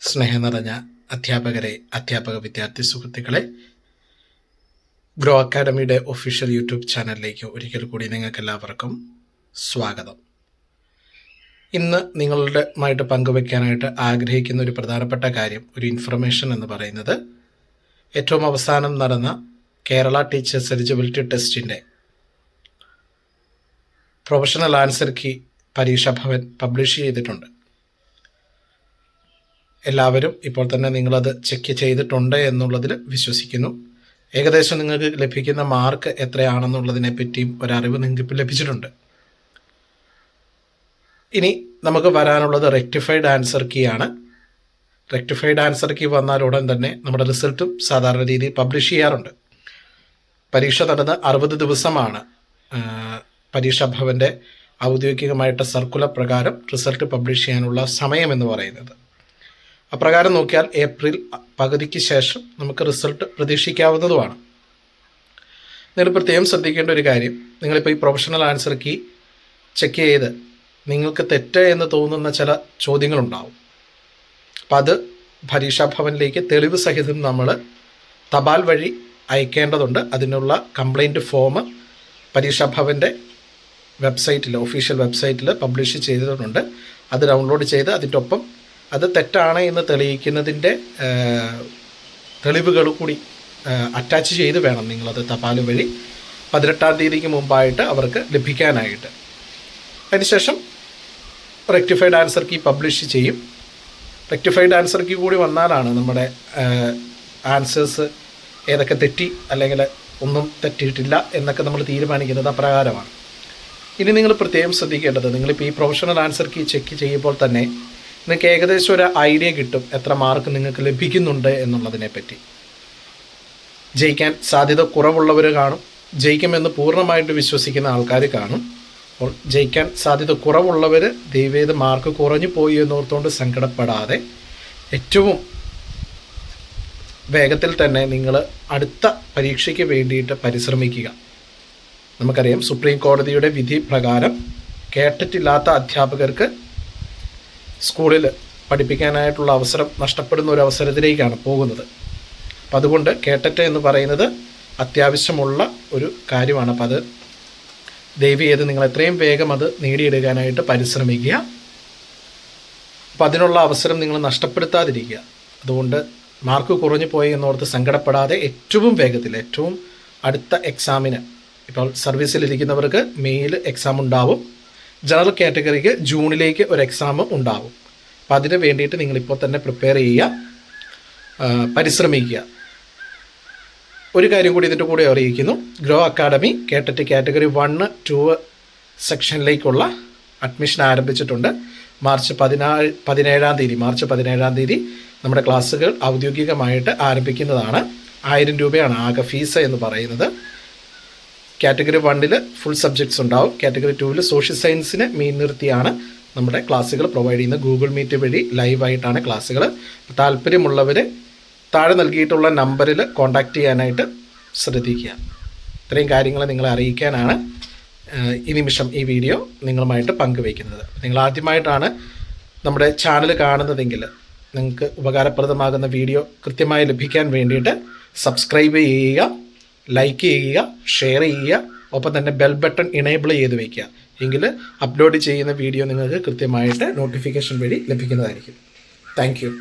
സ്നേഹം നിറഞ്ഞ അധ്യാപകരെ, അധ്യാപക വിദ്യാർത്ഥി സുഹൃത്തുക്കളെ, ഗ്രോ അക്കാഡമിയുടെ ഒഫീഷ്യൽ യൂട്യൂബ് ചാനലിലേക്ക് ഒരിക്കൽ കൂടി നിങ്ങൾക്കെല്ലാവർക്കും സ്വാഗതം. ഇന്ന് നിങ്ങളുമായിട്ട് പങ്കുവയ്ക്കാനായിട്ട് ആഗ്രഹിക്കുന്ന ഒരു പ്രധാനപ്പെട്ട കാര്യം, ഒരു ഇൻഫർമേഷൻ എന്ന് പറയുന്നത്, ഏറ്റവും അവസാനം നടന്ന കേരള ടീച്ചേഴ്സ് എലിജിബിലിറ്റി ടെസ്റ്റിൻ്റെ professional answer key Pareeksha Bhavan publish ചെയ്തിട്ടുണ്ട്. എല്ലാവരും ഇപ്പോൾ തന്നെ നിങ്ങളത് ചെക്ക് ചെയ്തിട്ടുണ്ട് എന്നുള്ളതിൽ വിശ്വസിക്കുന്നു. ഏകദേശം നിങ്ങൾക്ക് ലഭിക്കുന്ന മാർക്ക് എത്രയാണെന്നുള്ളതിനെ പറ്റിയും ഒരറിവ് നിങ്ങൾക്ക് ഇപ്പോൾ ലഭിച്ചിട്ടുണ്ട്. ഇനി നമുക്ക് വരാനുള്ളത് റെക്ടിഫൈഡ് ആൻസർ കീ ആണ്. റെക്ടിഫൈഡ് ആൻസർ കീ വന്നാൽ ഉടൻ തന്നെ നമ്മുടെ റിസൾട്ടും സാധാരണ രീതിയിൽ പബ്ലിഷ് ചെയ്യാറുണ്ട്. പരീക്ഷ നടന്ന് 60 ദിവസമാണ് പരീക്ഷാ ഭവൻ്റെ ഔദ്യോഗികമായിട്ട് സർക്കുലർ പ്രകാരം റിസൾട്ട് പബ്ലിഷ് ചെയ്യാനുള്ള സമയമെന്ന് പറയുന്നത്. അപ്രകാരം നോക്കിയാൽ ഏപ്രിൽ പകുതിക്ക് ശേഷം നമുക്ക് റിസൾട്ട് പ്രതീക്ഷിക്കാവുന്നതുമാണ്. നിങ്ങൾ പ്രത്യേകം ശ്രദ്ധിക്കേണ്ട ഒരു കാര്യം, നിങ്ങളിപ്പോൾ ഈ പ്രൊഫഷണൽ ആൻസർ കീ ചെക്ക് ചെയ്ത് നിങ്ങൾക്ക് തെറ്റ് എന്ന് തോന്നുന്ന ചില ചോദ്യങ്ങളുണ്ടാവും. അപ്പം അത് പരീക്ഷാ ഭവനിലേക്ക് തെളിവ് സഹിതം നമ്മൾ തപാൽ വഴി അയക്കേണ്ടതുണ്ട്. അതിനുള്ള കംപ്ലൈൻറ്റ് ഫോം പരീക്ഷാ ഭവൻ്റെ വെബ്സൈറ്റിൽ, ഒഫീഷ്യൽ വെബ്സൈറ്റിൽ പബ്ലിഷ് ചെയ്തിട്ടുണ്ട്. അത് ഡൗൺലോഡ് ചെയ്ത് അതിൻ്റെ ഒപ്പം അത് തെറ്റാണ് എന്ന് തെളിയിക്കുന്നതിൻ്റെ തെളിവുകൾ കൂടി അറ്റാച്ച് ചെയ്ത് വേണം നിങ്ങളത് തപാൽ വഴി 18-ാം തീയതിക്ക് മുമ്പായിട്ട് അവർക്ക് ലഭിക്കാനായിട്ട്. അതിനുശേഷം റെക്ടിഫൈഡ് ആൻസർ കീ പബ്ലിഷ് ചെയ്യും. റെക്ടിഫൈഡ് ആൻസർ കീ കൂടി വന്നാലാണ് നമ്മുടെ ആൻസേഴ്സ് ഏതൊക്കെ തെറ്റി അല്ലെങ്കിൽ ഒന്നും തെറ്റിയിട്ടില്ല എന്നൊക്കെ നമ്മൾ തീരുമാനിക്കുന്നത് അപ്രകാരമാണ്. ഇനി നിങ്ങൾ പ്രത്യേകം ശ്രദ്ധിക്കേണ്ടത്, നിങ്ങളിപ്പോൾ ഈ പ്രൊഫഷണൽ ആൻസർ കീ ചെക്ക് ചെയ്യുമ്പോൾ തന്നെ നിങ്ങൾക്ക് ഏകദേശം ഒരു ഐഡിയ കിട്ടും എത്ര മാർക്ക് നിങ്ങൾക്ക് ലഭിക്കുന്നുണ്ട് എന്നുള്ളതിനെ പറ്റി. ജയിക്കാൻ സാധ്യത കുറവുള്ളവർ കാണും, ജയിക്കുമെന്ന് പൂർണ്ണമായിട്ട് വിശ്വസിക്കുന്ന ആൾക്കാർ കാണും. അപ്പോൾ ജയിക്കാൻ സാധ്യത കുറവുള്ളവർ ദയവേത് മാർക്ക് കുറഞ്ഞു പോയി എന്നോർത്തുകൊണ്ട് സങ്കടപ്പെടാതെ ഏറ്റവും വേഗത്തിൽ തന്നെ നിങ്ങൾ അടുത്ത പരീക്ഷയ്ക്ക് വേണ്ടിയിട്ട് പരിശ്രമിക്കുക. നമുക്കറിയാം, സുപ്രീം കോടതിയുടെ വിധി പ്രകാരം കേട്ടിട്ടില്ലാത്ത അധ്യാപകർക്ക് സ്കൂളിൽ പഠിപ്പിക്കാനായിട്ടുള്ള അവസരം നഷ്ടപ്പെടുന്ന ഒരു അവസരത്തിലേക്കാണ് പോകുന്നത്. അപ്പം അതുകൊണ്ട് കേട്ടറ്റ് എന്ന് പറയുന്നത് അത്യാവശ്യമുള്ള ഒരു കാര്യമാണ്. അപ്പം അത് ദയവ് ചെയ്ത് നിങ്ങൾ എത്രയും വേഗം അത് നേടിയെടുക്കാനായിട്ട് പരിശ്രമിക്കുക. അപ്പം അതിനുള്ള അവസരം നിങ്ങൾ നഷ്ടപ്പെടുത്താതിരിക്കുക. അതുകൊണ്ട് മാർക്ക് കുറഞ്ഞു പോയി എന്നോർത്ത് സങ്കടപ്പെടാതെ ഏറ്റവും വേഗത്തിൽ, ഏറ്റവും അടുത്ത എക്സാമിന്, ഇപ്പോൾ സർവീസിലിരിക്കുന്നവർക്ക് മെയ്യിൽ എക്സാം ഉണ്ടാവും, ജനറൽ കാറ്റഗറിക്ക് ജൂണിലേക്ക് ഒരു എക്സാം ഉണ്ടാവും. അപ്പം അതിന് വേണ്ടിയിട്ട് നിങ്ങളിപ്പോൾ തന്നെ പ്രിപ്പയർ ചെയ്യുക, പരിശ്രമിക്കുക. ഒരു കാര്യം കൂടി ഇതിൻ്റെ കൂടെ അറിയിക്കുന്നു, ഗ്രോ അക്കാഡമി കേട്ടറ്റ് കാറ്റഗറി 1, 2 സെക്ഷനിലേക്കുള്ള അഡ്മിഷൻ ആരംഭിച്ചിട്ടുണ്ട്. മാർച്ച് 17-ാം തീയതി നമ്മുടെ ക്ലാസ്സുകൾ ഔദ്യോഗികമായിട്ട് ആരംഭിക്കുന്നതാണ്. 1000 രൂപയാണ് ആകെ ഫീസ് എന്ന് പറയുന്നത്. കാറ്റഗറി 1 ഫുൾ സബ്ജക്ട്സ് ഉണ്ടാവും. കാറ്റഗറി 2 സോഷ്യൽ സയൻസിനെ മെയിൻ നിർത്തിയാണ് നമ്മുടെ ക്ലാസ്സുകൾ പ്രൊവൈഡ് ചെയ്യുന്നത്. ഗൂഗിൾ മീറ്റ് വഴി ലൈവായിട്ടാണ് ക്ലാസ്സുകൾ. താല്പര്യമുള്ളവർ താഴെ നൽകിയിട്ടുള്ള നമ്പറിൽ കോൺടാക്റ്റ് ചെയ്യാനായിട്ട് ശ്രദ്ധിക്കുക. ഇത്രയും കാര്യങ്ങൾ നിങ്ങളെ അറിയിക്കാനാണ് ഈ നിമിഷം ഈ വീഡിയോ നിങ്ങളുമായിട്ട് പങ്കുവയ്ക്കുന്നത്. നിങ്ങൾ ആദ്യമായിട്ടാണ് നമ്മുടെ ചാനൽ കാണുന്നതെങ്കിൽ നിങ്ങൾക്ക് ഉപകാരപ്രദമാകുന്ന വീഡിയോ കൃത്യമായി ലഭിക്കാൻ വേണ്ടിയിട്ട് സബ്സ്ക്രൈബ് ചെയ്യുക, ലൈക്ക് ചെയ്യുക, ഷെയർ ചെയ്യുക, ഒപ്പം തന്നെ ബെൽ ബട്ടൺ ഇനേബിൾ ചെയ്ത് വയ്ക്കുക. എങ്കിൽ അപ്ലോഡ് ചെയ്യുന്ന വീഡിയോ നിങ്ങൾക്ക് കൃത്യമായിട്ട് നോട്ടിഫിക്കേഷൻ വഴി ലഭിക്കുന്നതായിരിക്കും. Thank you.